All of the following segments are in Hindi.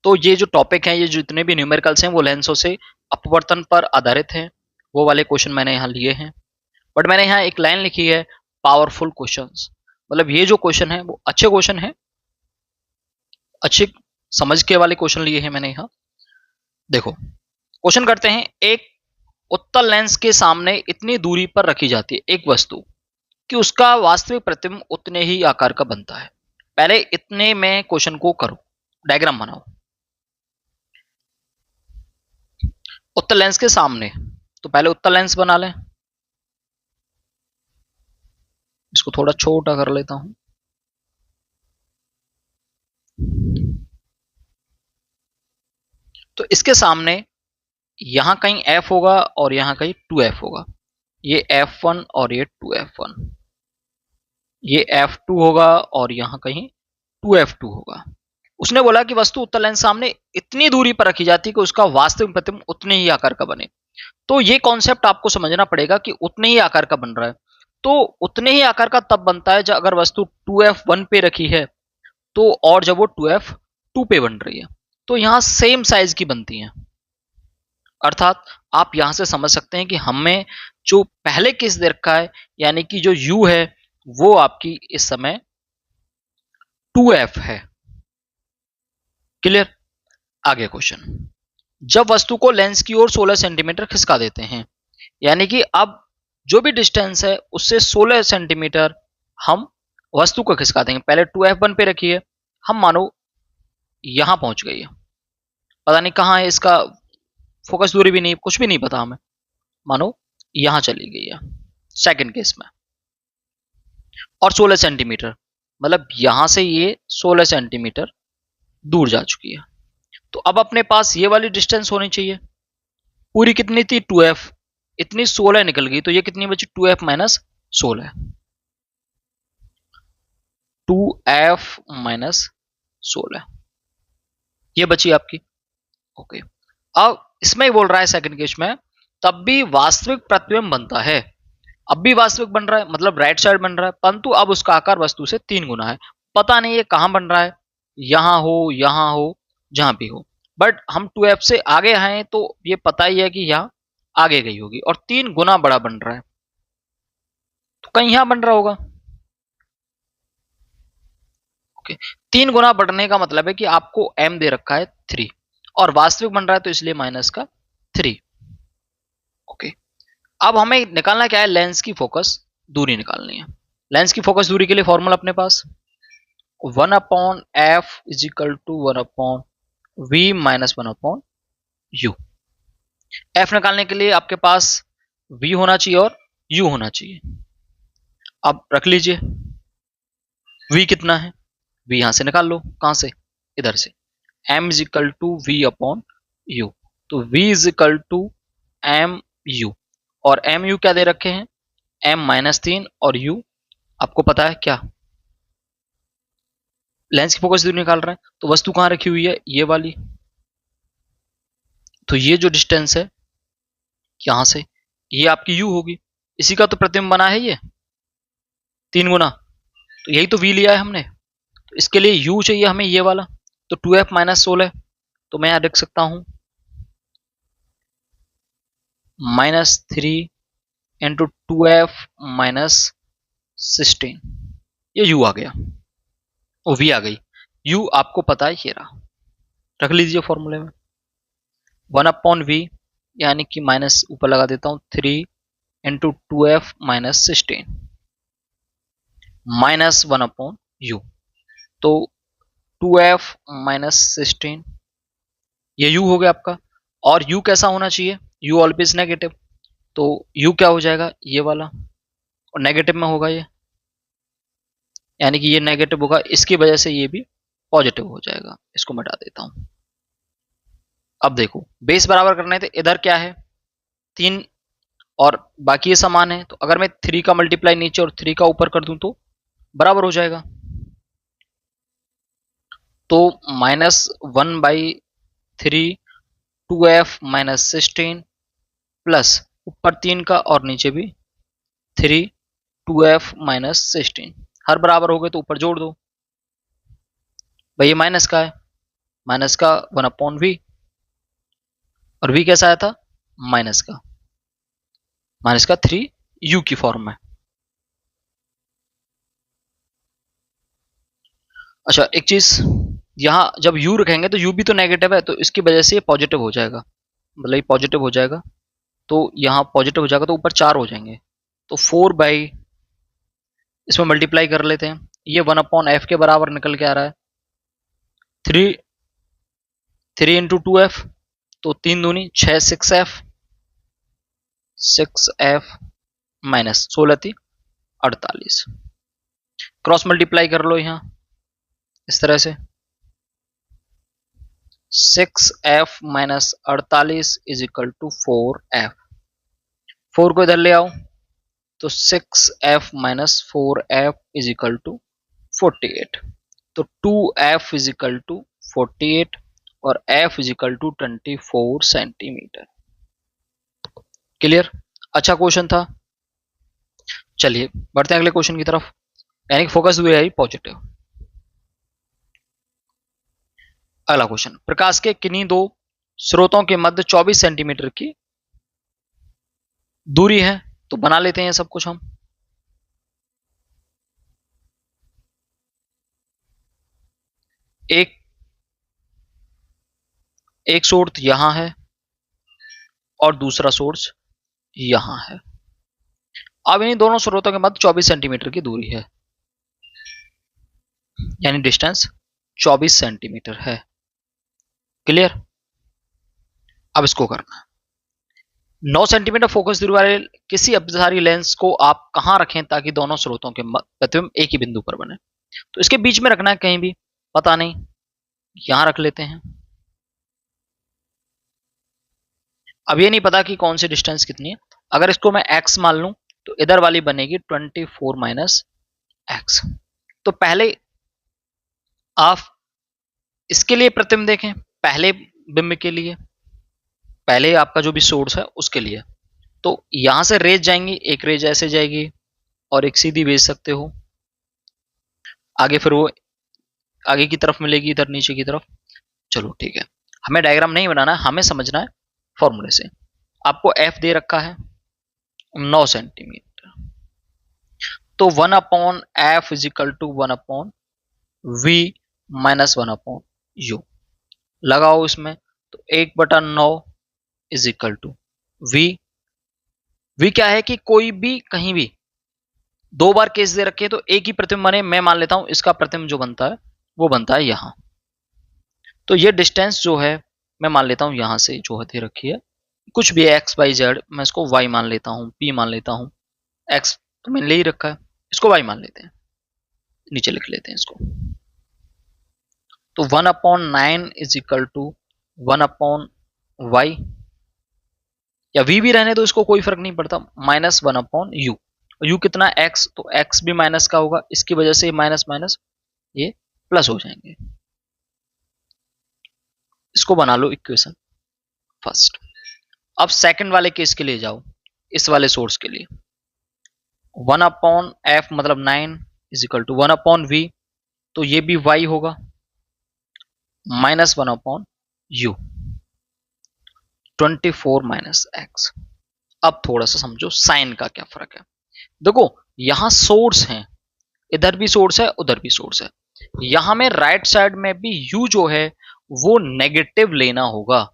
तो ये जो टॉपिक है, ये जितने भी न्यूमेरिकल्स हैं वो लेंसों से अपवर्तन पर आधारित हैं। वो वाले क्वेश्चन मैंने यहाँ लिए हैं, बट मैंने यहाँ एक लाइन लिखी है पावरफुल क्वेश्चंस। मतलब ये जो क्वेश्चन है वो अच्छे क्वेश्चन है, अच्छे समझ के वाले क्वेश्चन लिए हैं मैंने यहाँ। देखो क्वेश्चन करते हैं, एक उत्तल लेंस के सामने इतनी दूरी पर रखी जाती है एक वस्तु कि उसका वास्तविक प्रतिबिंब उतने ही आकार का बनता है। पहले इतने में क्वेश्चन को करो, डायग्राम बनाओ। उत्तल लेंस के सामने, तो पहले उत्तल लेंस बना लें। इसको थोड़ा छोटा कर लेता हूं। तो इसके सामने यहां कहीं f होगा और यहां कहीं 2f होगा। ये f1 और ये 2f1, ये f2 होगा और यहां कहीं 2f2 होगा। उसने बोला कि वस्तु उत्तल लेंस सामने इतनी दूरी पर रखी जाती है कि उसका वास्तविक प्रतिबिंब उतने ही आकार का बने। तो ये कॉन्सेप्ट आपको समझना पड़ेगा कि उतने ही आकार का बन रहा है। तो उतने ही आकार का तब बनता है जब अगर वस्तु 2f1 पे रखी है तो, और जब वो 2f2 पे बन रही है तो यहां सेम साइज की बनती हैं। अर्थात आप यहां से समझ सकते हैं कि हमें जो पहले केस दे रखा है, यानी कि जो u है वो आपकी इस समय 2f है। क्लियर? आगे क्वेश्चन, जब वस्तु को लेंस की ओर 16 सेंटीमीटर खिसका देते हैं, यानी कि अब जो भी डिस्टेंस है उससे 16 सेंटीमीटर हम वस्तु को खिसका देंगे। पहले 2f1 पे रखी है, हम मानो यहां पहुंच गई है, पता नहीं कहां है, इसका फोकस दूरी भी नहीं, कुछ भी नहीं पता हमें, मानो यहां चली गई है सेकंड केस में, और 16 सेंटीमीटर मतलब यहां से ये 16 सेंटीमीटर दूर जा चुकी है। तो अब अपने पास ये वाली डिस्टेंस होनी चाहिए। पूरी कितनी थी? 2f, इतनी 16 निकल गई, तो ये कितनी बची? 2f माइनस 16, 2f माइनस 16 ये बची आपकी। ओके, अब इसमें बोल रहा है सेकंड केस में तब भी वास्तविक प्रतिबिंब बनता है। अब भी वास्तविक बन रहा है, मतलब राइट साइड बन रहा है, परंतु अब उसका आकार वस्तु से 3 गुना है। पता नहीं ये कहां बन रहा है, यहां हो, जहां भी हो, बट हम 2f से आगे आए तो ये पता ही है कि यहां आगे गई होगी, और 3 गुना बड़ा बन रहा है, तो कहीं यहां बन रहा होगा। ओके, 3 गुना बढ़ने का मतलब है कि आपको m दे रखा है 3, और वास्तविक बन रहा है तो इसलिए माइनस का 3। ओके, अब हमें निकालना क्या है? लेंस की फोकस दूरी निकालनी है। लेंस की फोकस दूरी के लिए फॉर्मूला अपने पास 1/f is equal to 1/v minus 1/u। f निकालने के लिए आपके पास v होना चाहिए और u होना चाहिए। अब रख लीजिए v कितना है, v यहां से निकाल लो। कहां से? इधर से। m is equal to v upon u, तो v is equal to m u, और एम यू क्या दे रखे हैं? m माइनस 3, और u आपको पता है क्या? लेंस की फोकस दूरी निकाल रहा है, तो वस्तु कहां रखी हुई है? ये वाली। तो ये जो डिस्टेंस है यहां से, ये आपकी u होगी। इसी का तो प्रतिबिंब बना है ये 3 गुना, तो यही तो v लिया है हमने। तो इसके लिए u चाहिए हमें ये वाला, तो 2f माइनस 16, तो मैं यहां लिख सकता हूं -3 इंटू 2f माइनस 16, ये u आ गया, वो v आ गई। u आपको पता है ये रहा, रख लीजिए फॉर्मूले में 1/v, यानी कि माइनस ऊपर लगा देता हूं 3 into 2f minus 16 minus 1/u, तो 2f माइनस 16 ये u हो गया आपका। और u कैसा होना चाहिए? u ऑलवेज नेगेटिव, तो u क्या हो जाएगा? ये वाला, और नेगेटिव में होगा ये, यानी कि ये नेगेटिव होगा, इसकी वजह से ये भी पॉजिटिव हो जाएगा। इसको मिटा देता हूं। अब देखो बेस बराबर करने थे, इधर क्या है? 3 और बाकी ये समान है, तो अगर मैं 3 का मल्टीप्लाई नीचे और 3 का ऊपर कर दूं तो बराबर हो जाएगा। तो -1/3 2f माइनस 16 प्लस ऊपर 3 का और नीचे भी 3 2f माइनस 16, हर बराबर हो गए तो ऊपर जोड़ दो। भाई ये माइनस का है, माइनस का 1/v, और v कैसा आया था, माइनस का 3u की फॉर्म में। अच्छा एक चीज, यहाँ जब u रखेंगे तो u भी तो नेगेटिव है, तो इसकी वजह से ये पॉजिटिव हो जाएगा, मतलब ये पॉजिटिव हो जाएगा, तो यहाँ पॉजिटिव हो जाएगा तो ऊपर 4 हो जाएंगे, तो 4 इसमें मल्टीप्लाई कर लेते हैं, ये 1/f के बराबर निकल के आ रहा है, 3 इंटू 2f, तो 3 दूनी 6, 6f माइनस 16×3 = 48। क्रॉस मल्टीप्लाई कर लो यहाँ इस तरह से, 6f माइनस 48 = 4f, 4 को इधर ले आओ तो 6f माइनस 4f = 48, तो 2f = 48 और f = 24 सेंटीमीटर। क्लियर? अच्छा क्वेश्चन था। चलिए बढ़ते हैं अगले क्वेश्चन की तरफ, यानी फोकस हुए है पॉजिटिव। अगला क्वेश्चन, प्रकाश के किन्हीं दो स्रोतों के मध्य 24 सेंटीमीटर की दूरी है, तो बना लेते हैं सब कुछ हम। एक सोर्स यहां है और दूसरा सोर्स यहां है। अब इन दोनों स्रोतों के मध्य 24 सेंटीमीटर की दूरी है, यानी डिस्टेंस 24 सेंटीमीटर है। क्लियर? अब इसको करना है, 9 सेंटीमीटर फोकस दूरी वाले किसी अपसारी लेंस को आप कहां रखें ताकि दोनों स्रोतों के प्रतिबिंब एक ही बिंदु पर बने। तो इसके बीच में रखना है, कहीं भी पता नहीं, यहां रख लेते हैं। अब ये नहीं पता कि कौन सी डिस्टेंस कितनी है, अगर इसको मैं x मान लूं तो इधर वाली बनेगी 24 - x। तो पहले आप इसके लिए प्रतिबिंब देखें, पहले बिंब के लिए, पहले आपका जो भी सोर्स है उसके लिए, तो यहां से रेज जाएंगी, एक रेज ऐसे जाएगी और एक सीधी भेज सकते हो आगे, फिर वो आगे की तरफ मिलेगी, इधर नीचे की तरफ। चलो ठीक है, हमें डायग्राम नहीं बनाना है, हमें समझना है फॉर्मूले से। आपको f दे रखा है 9 सेंटीमीटर, तो 1/f = 1/v माइनस 1/u लगाओ इसमें, तो 1/9 = v क्या है कि कोई भी कहीं भी दो बार केस दे रखे तो एक ही प्रतिबिंब बने। मैं मान लेता हूं इसका प्रतिबिंब जो बनता है वो बनता है यहां, तो ये डिस्टेंस जो है मैं मान लेता हूं यहां से जो दे रखी है, कुछ भी x y z, मैं इसको y मान लेता हूं, p मान लेता हूं, x तो मैंने ले ही रखा है, इसको y मान लेते हैं, नीचे लिख लेते हैं इसको। तो 1/9 = 1/y, या v भी रहने दो, इसको कोई फर्क नहीं पड़ता, माइनस 1/u। u कितना x, तो x भी माइनस का होगा, इसकी वजह से माइनस माइनस ये प्लस हो जाएंगे। इसको बना लो इक्वेशन फर्स्ट। अब सेकंड वाले केस के लिए जाओ, इस वाले सोर्स के लिए 1/f मतलब 9 = 1/v, तो ये भी y होगा माइनस 1/u, 24 - x। अब थोड़ा सा समझो साइन का क्या फर्क है। देखो यहां सोर्स है, इधर भी सोर्स है, उधर भी सोर्स है, यहां में राइट साइड में भी u जो है वो नेगेटिव लेना होगा,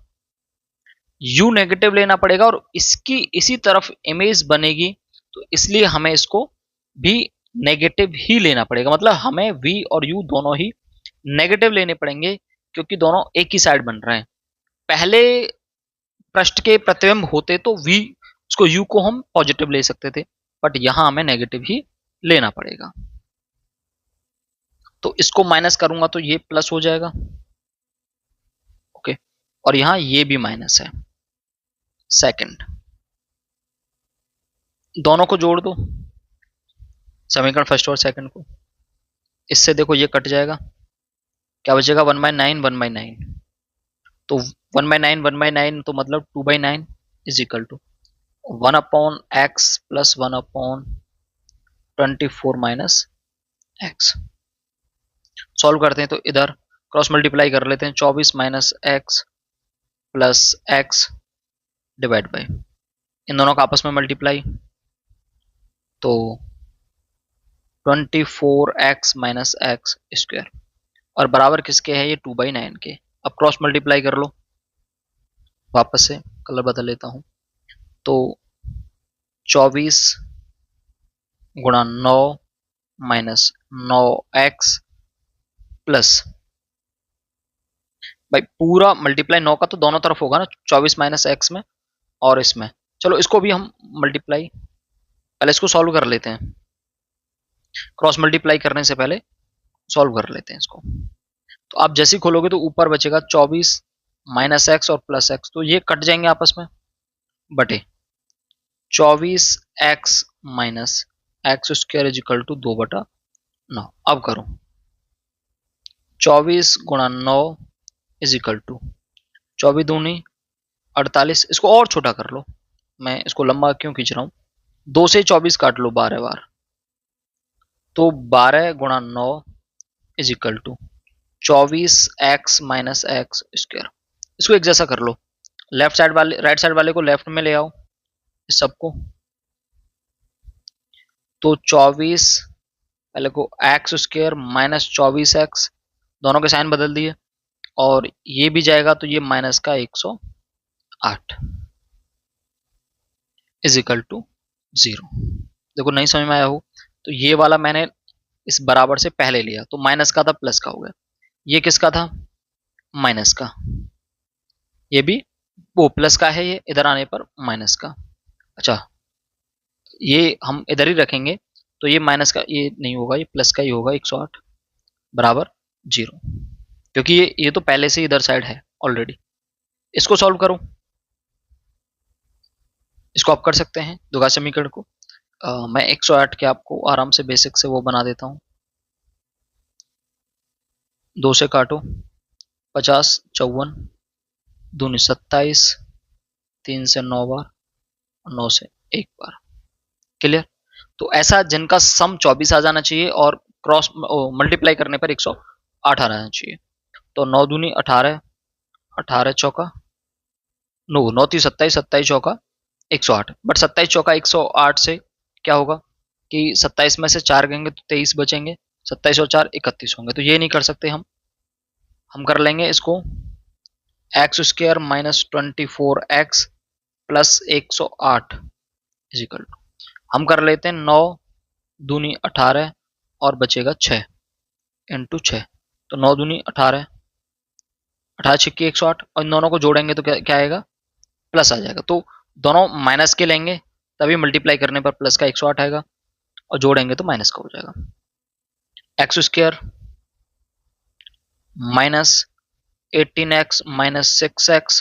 u नेगेटिव लेना पड़ेगा, और इसकी इसी तरफ इमेज बनेगी, तो इसलिए हमें इसको भी नेगेटिव ही लेना पड़ेगा, मतलब हमें v और u दोनों ही नेगेटिव लेने पड़ेंगे, क्योंकि दोनों एक ही साइड बन रहे हैं। पहले पृष्ठ के प्रतिबिंब होते तो v उसको u को हम पॉजिटिव ले सकते थे, बट यहां हमें नेगेटिव ही लेना पड़ेगा। तो इसको माइनस करूंगा तो ये प्लस हो जाएगा, ओके, और यहां ये भी माइनस है। सेकंड, दोनों को जोड़ दो, समीकरण फर्स्ट और सेकंड को, इससे देखो ये कट जाएगा, क्या बचेगा 1/9 1/9, तो 1/9 1/9 तो मतलब 2/9 = 1/x + 1/24 - x। सॉल्व करते हैं तो इधर क्रॉस मल्टीप्लाई कर लेते हैं। 24 minus x plus x divide by, इन दोनों का आपस में मल्टीप्लाई, तो 24x माइनस एक्स स्क्वायर, और बराबर किसके है ये 2/9 के। अब क्रॉस मल्टीप्लाई कर लो, वापस से कलर बदल लेता हूं, तो 24 गुणा 9 माइनस 9x प्लस, भाई पूरा मल्टीप्लाई 9 का तो दोनों तरफ होगा ना, 24 माइनस एक्स में और इसमें। चलो इसको भी हम मल्टीप्लाई, पहले इसको सॉल्व कर लेते हैं, क्रॉस मल्टीप्लाई करने से पहले सॉल्व कर लेते हैं इसको। तो आप जैसे ही खोलोगे तो ऊपर बचेगा 24 माइनस एक्स और प्लस एक्स, तो ये कट जाएंगे आपस में, बटे 24x minus x square is equal to 2/9। अब करो 24 गुणा 9 इज इक्वल टू 24 दूनी 48, इसको और छोटा कर लो, मैं इसको लंबा क्यों खींच रहा हूं, 2 से 24 काट लो 12 बार, तो 12 गुणा 9 is equal to 24x minus x square. इसको एक जैसा कर लो, लेफ्ट साइड वाले राइट साइड वाले को लेफ्ट में ले आओ इस सबको, तो 24 पहले को एक्स स्क्वायर माइनस 24x, दोनों के साइन बदल दिए, और ये भी जाएगा तो ये माइनस का 108 इज इक्वल टू 0। देखो नहीं समझ में आया हो तो ये वाला मैंने इस बराबर से पहले लिया, तो माइनस का था प्लस का हो गया, ये किसका था माइनस का, ये भी वो प्लस का है, ये इधर आने पर माइनस का। अच्छा ये हम इधर ही रखेंगे, तो ये माइनस का ये नहीं होगा, ये प्लस का ही होगा, 108 बराबर 0, क्योंकि ये तो पहले से इधर साइड है ऑलरेडी। इसको सॉल्व करो, इसको आप कर सकते हैं द्विघात समीकरण को। मैं 108 के आपको आराम से बेसिक से वो बना देता हूं, 2 से काटो 50 54 दूनी 27, 3 से 9 बार, 9 से 1 बार, क्लियर। तो ऐसा जिनका सम 24 आ जाना चाहिए और क्रॉस मल्टीप्लाई करने पर 108 आ जाना चाहिए, तो 9 दूनी 18, 18 चौका 9, 9 3 27, 27 चौका 108, बट 27 चौका 108 से क्या होगा कि 27 में से 4 गएंगे तो 23 बचेंगे, 27 और 4 31 होंगे, तो ये नहीं कर सकते हम कर लेंगे इसको x square minus 24x plus 108 is equal to, हम कर लेते हैं 9 दूनी 18 और बचेगा 6 इंटू 6, तो 9 दूनी 18, 18 छिक्की 108, और इन दोनों को जोड़ेंगे तो क्या आएगा प्लस आ जाएगा, तो दोनों माइनस के लेंगे तभी मल्टीप्लाई करने पर प्लस का 108 आएगा, और जोड़ेंगे तो माइनस का हो जाएगा। X square minus 18x minus 6x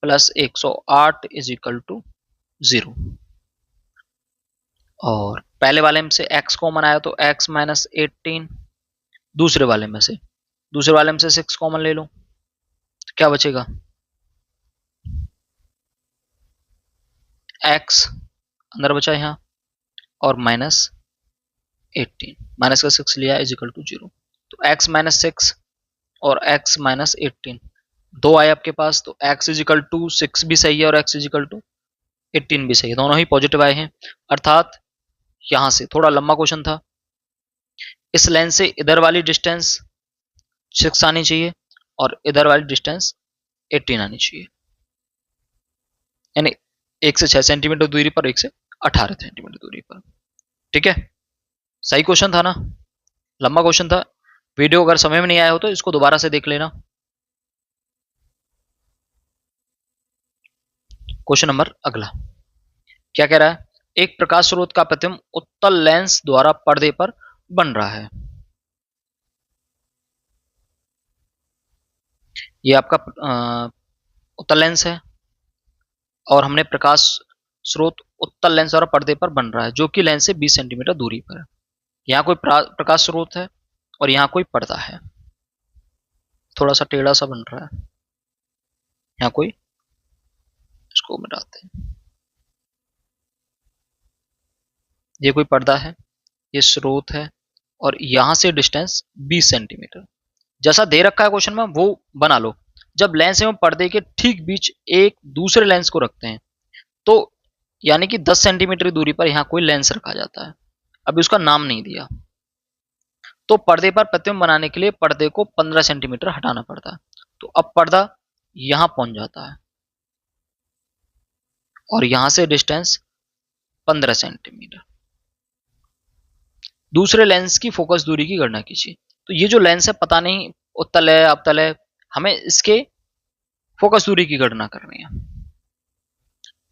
plus 108 is equal to 0, और पहले वाले में से x कॉमन आया तो x माइनस 18, दूसरे वाले में से 6 कॉमन ले लो, तो क्या बचेगा x अंदर बचा यहाँ और माइनस 18, माइनस का 6 लिया इज इक्वल टू 0, तो x माइनस 6 और x माइनस 18 दो आए आपके पास, तो x इज इक्वल टू 6 भी सही है और x इज इक्वल टू 18 भी सही है, दोनों ही पॉजिटिव आए हैं। अर्थात यहां से थोड़ा लंबा क्वेश्चन था, इस लाइन से इधर वाली डिस्टेंस 6 आनी चाहिए और इधर वाली डिस्टेंस 18 आनी चाहिए, यानी 1 से 6 सेंटीमीटर दूरी पर, 1 से 18 सेंटीमीटर दूरी पर, ठीक है। सही क्वेश्चन था ना, लंबा क्वेश्चन था। वीडियो अगर समय में नहीं आया हो तो इसको दोबारा से देख लेना। क्वेश्चन नंबर अगला क्या कह रहा है, एक प्रकाश स्रोत का प्रतिबिंब उत्तल लेंस द्वारा पर्दे पर बन रहा है। ये आपका उत्तल लेंस है और हमने प्रकाश स्रोत उत्तल लेंस द्वारा पर्दे पर बन रहा है जो कि लेंस से 20 सेंटीमीटर दूरी पर है। यहाँ कोई प्रकाश स्रोत है और यहाँ कोई पर्दा है, थोड़ा सा टेढ़ा सा बन रहा है, यहाँ कोई, इसको मिटाते हैं, ये कोई पर्दा है, ये स्रोत है और यहां से डिस्टेंस 20 सेंटीमीटर, जैसा दे रखा है क्वेश्चन में वो बना लो। जब लेंस एवं पर्दे के ठीक बीच एक दूसरे लेंस को रखते हैं तो यानी कि 10 सेंटीमीटर की दूरी पर यहां कोई लेंस रखा जाता है। अभी उसका नाम नहीं दिया, तो पर्दे पर प्रतिबिंब बनाने के लिए पर्दे को 15 सेंटीमीटर हटाना पड़ता है। तो अब पर्दा यहां पहुंच जाता है और यहां से डिस्टेंस 15 सेंटीमीटर। दूसरे लेंस की फोकस दूरी की गणना कीजिए। तो ये जो लेंस है पता नहीं उत्तल है अवतल है, हमें इसके फोकस दूरी की गणना करनी है।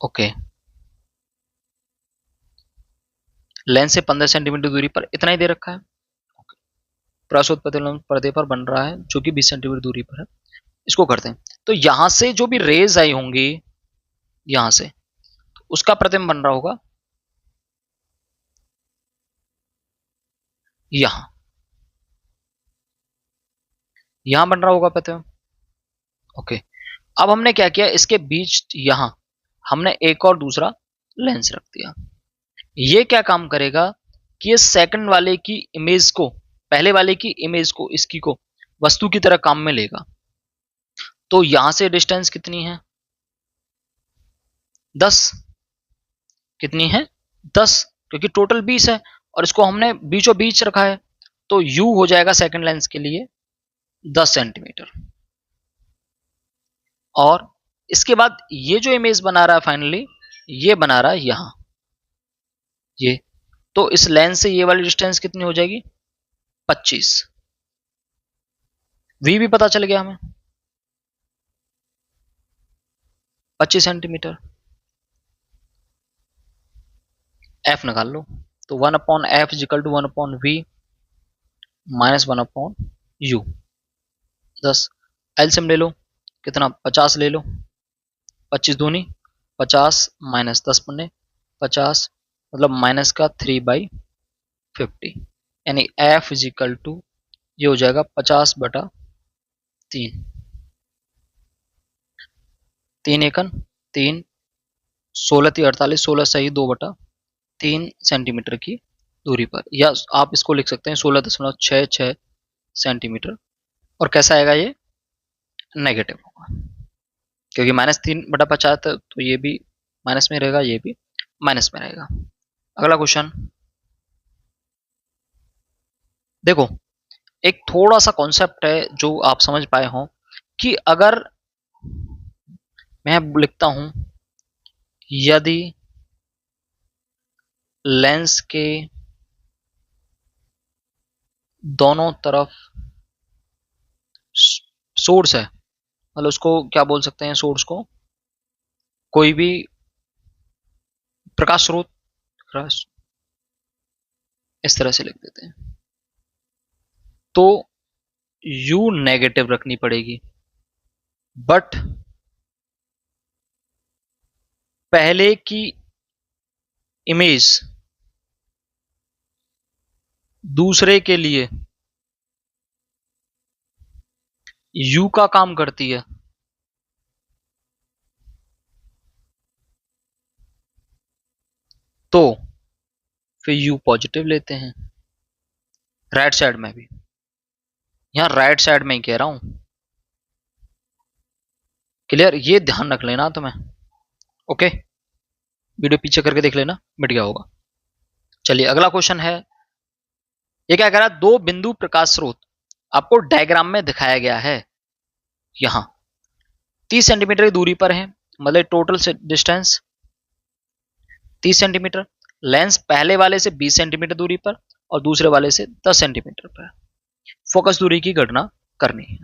ओके, लेंस से 15 सेंटीमीटर दूरी पर इतना ही दे रखा है। प्रस्तुत प्रतिबिंब पर्दे पर बन रहा है जो कि 20 सेंटीमीटर दूरी पर है। इसको करते हैं। तो यहां से जो भी रेज आई होंगी यहां से, तो उसका प्रतिबिंब बन रहा होगा यहां, यहां बन रहा होगा प्रतिबिंब। ओके, अब हमने क्या किया, इसके बीच यहां हमने एक और दूसरा लेंस रख दिया। ये क्या काम करेगा कि ये सेकंड वाले की इमेज को, पहले वाले की इमेज को, इसकी को वस्तु की तरह काम में लेगा। तो यहां से डिस्टेंस कितनी है, 10। कितनी है, 10, क्योंकि टोटल 20 है और इसको हमने बीचों बीच रखा है। तो u हो जाएगा सेकंड लेंस के लिए 10 सेंटीमीटर। और इसके बाद ये जो इमेज बना रहा है फाइनली, ये बना रहा है यहां ये। तो इस लेंस से ये वाली डिस्टेंस कितनी हो जाएगी, 25। v भी पता चल गया हमें, 25 सेंटीमीटर। f निकाल लो। तो 1/f is equal to 1/v minus 1/u। 10 LCM ले लो, कितना, 50 ले लो। 25 दूनी 50 माइनस 10 पन्ने 50, मतलब माइनस का 3/50, यानी f इजिकल टू ये हो जाएगा 50/3। 3 एकन 3, 16 × 48, 16 सही 2/3 सेंटीमीटर की दूरी पर, या आप इसको लिख सकते हैं 16.66 सेंटीमीटर। और कैसा आएगा, ये नेगेटिव होगा क्योंकि -3/50 तो ये भी माइनस में रहेगा, ये भी माइनस में रहेगा। अगला क्वेश्चन देखो, एक थोड़ा सा कॉन्सेप्ट है जो आप समझ पाए हो कि अगर मैं लिखता हूं यदि लेंस के दोनों तरफ सोर्स है, मतलब उसको क्या बोल सकते हैं, सोर्स को कोई भी प्रकाश स्रोत, इस तरह से लिख देते हैं, तो U नेगेटिव रखनी पड़ेगी। बट पहले की इमेज दूसरे के लिए U का काम करती है, तो फिर U पॉजिटिव लेते हैं। राइट साइड में भी, यहां राइट साइड में ही कह रहा हूं, क्लियर, ये ध्यान रख लेना तुम्हें। ओके, वीडियो पीछे करके देख लेना, मिट गया होगा। चलिए अगला क्वेश्चन है, ये क्या कह रहा है, दो बिंदु प्रकाश स्रोत आपको डायग्राम में दिखाया गया है, यहां 30 सेंटीमीटर की दूरी पर है, मतलब टोटल डिस्टेंस 30 सेंटीमीटर। लेंस पहले वाले से 20 सेंटीमीटर दूरी पर और दूसरे वाले से 10 सेंटीमीटर पर। फोकस दूरी की गणना करनी है।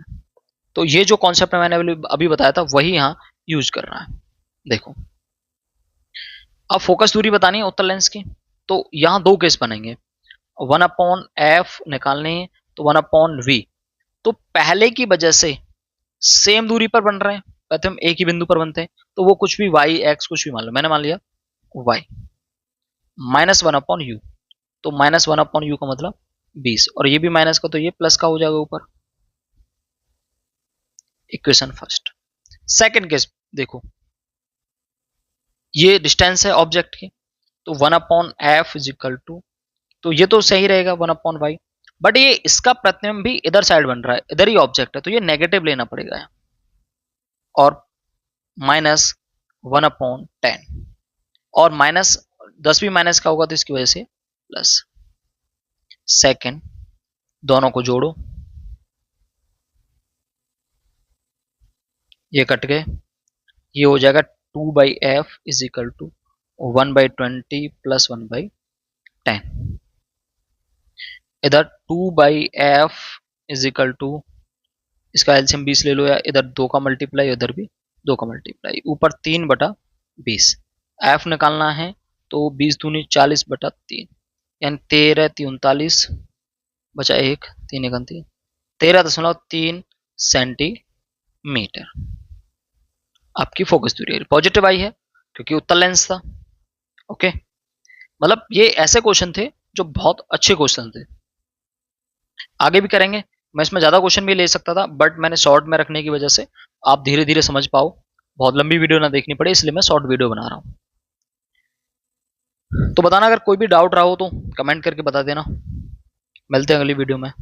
तो ये जो कॉन्सेप्ट मैंने अभी बताया था वही यहां यूज करना है। देखो, अब फोकस दूरी बतानी है उत्तल लेंस की, तो यहां दो केस बनेंगे, 1/f निकालने है तो 1/v। तो पहले की वजह से सेम दूरी पर बन रहे हैं, कहते हम एक ही बिंदु पर बनते हैं, तो वो कुछ भी y x कुछ भी मान लो, मैंने मान लिया y माइनस 1/u। तो -1/u का मतलब 20, और ये भी माइनस का, तो ये प्लस का हो जाएगा ऊपर। Equation first. सेकंड केस देखो, ये डिस्टेंस है ऑब्जेक्ट की, तो 1/f इजिकल टू, तो ये तो सही रहेगा 1/y, बट ये इसका प्रतिबिंब भी इधर साइड बन रहा है, इधर ही ऑब्जेक्ट है, तो ये नेगेटिव लेना पड़ेगा। और -1/10, और माइनस 10 भी माइनस का होगा तो इसकी वजह से प्लस। सेकेंड, दोनों को जोड़ो, ये कट गए, ये हो जाएगा 2/f is equal to 1/20 plus 1/10। इधर 2/f इज इक्वल टू, इसका एलसीएम 20 ले लो, या इधर 2 का मल्टीप्लाई, उधर भी 2 का मल्टीप्लाई, ऊपर 3/20। एफ निकालना है तो 20 दूनी 40/3, यानी 13×3 = 39, बचा 1, 3×1 = 13.3 सेंटीमीटर। आपकी फोकस दूरी पॉजिटिव आई है क्योंकि उत्तल लेंस था। ओके, मतलब ये ऐसे क्वेश्चन थे जो बहुत अच्छे क्वेश्चन थे। आगे भी करेंगे, मैं इसमें ज्यादा क्वेश्चन भी ले सकता था, बट मैंने शॉर्ट में रखने की वजह से आप धीरे धीरे समझ पाओ, बहुत लंबी वीडियो ना देखनी पड़े, इसलिए मैं शॉर्ट वीडियो बना रहा हूं। तो बताना अगर कोई भी डाउट रहा हो तो कमेंट करके बता देना। मिलते हैं अगली वीडियो में।